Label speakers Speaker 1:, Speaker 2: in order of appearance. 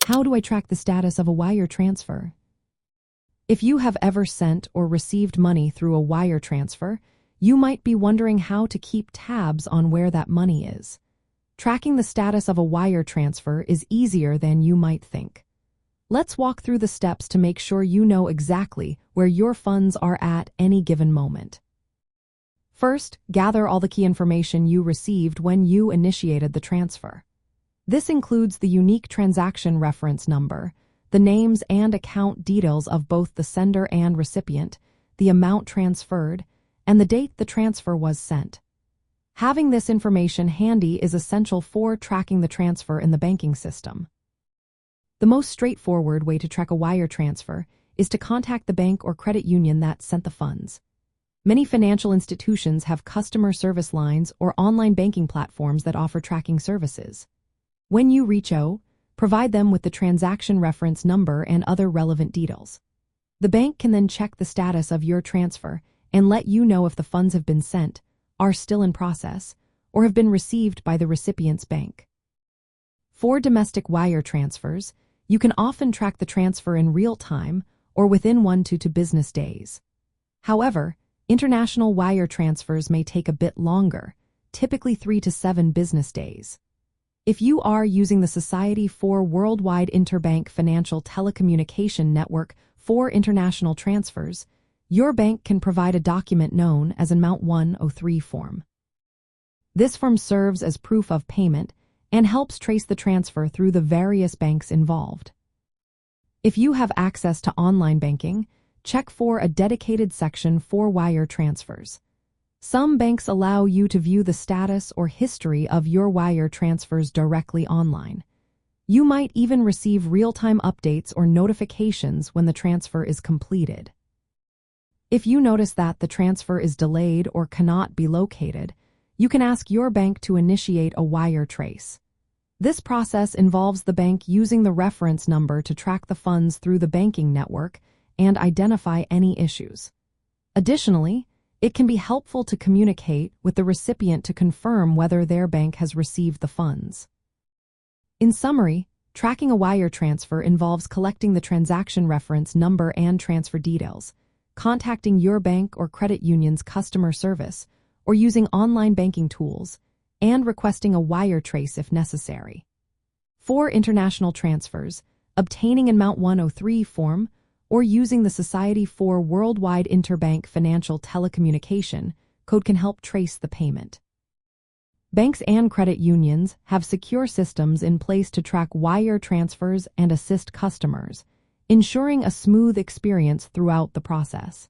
Speaker 1: How do I track the status of a wire transfer? If you have ever sent or received money through a wire transfer, you might be wondering how to keep tabs on where that money is. Tracking the status of a wire transfer is easier than you might think. Let's walk through the steps to make sure you know exactly where your funds are at any given moment. First, gather all the key information you received when you initiated the transfer. This includes the unique transaction reference number, the names and account details of both the sender and recipient, the amount transferred, and the date the transfer was sent. Having this information handy is essential for tracking the transfer in the banking system. The most straightforward way to track a wire transfer is to contact the bank or credit union that sent the funds. Many financial institutions have customer service lines or online banking platforms that offer tracking services. When you reach out, provide them with the transaction reference number and other relevant details. The bank can then check the status of your transfer and let you know if the funds have been sent, are still in process, or have been received by the recipient's bank. For domestic wire transfers, you can often track the transfer in real time or within 1 to 2 business days. However, international wire transfers may take a bit longer, typically 3 to 7 business days. If you are using the Society for Worldwide Interbank Financial Telecommunication Network for international transfers, your bank can provide a document known as an Amount 103 form. This form serves as proof of payment and helps trace the transfer through the various banks involved. If you have access to online banking, check for a dedicated section for wire transfers. Some banks allow you to view the status or history of your wire transfers directly online. You might even receive real-time updates or notifications when the transfer is completed. If you notice that the transfer is delayed or cannot be located, you can ask your bank to initiate a wire trace. This process involves the bank using the reference number to track the funds through the banking network and identify any issues. Additionally, it can be helpful to communicate with the recipient to confirm whether their bank has received the funds. In summary, tracking a wire transfer involves collecting the transaction reference number and transfer details, contacting your bank or credit union's customer service, or using online banking tools, and requesting a wire trace if necessary. For international transfers, obtaining an Amount 103 form or using the Society for Worldwide Interbank Financial Telecommunication code can help trace the payment. Banks and credit unions have secure systems in place to track wire transfers and assist customers, ensuring a smooth experience throughout the process.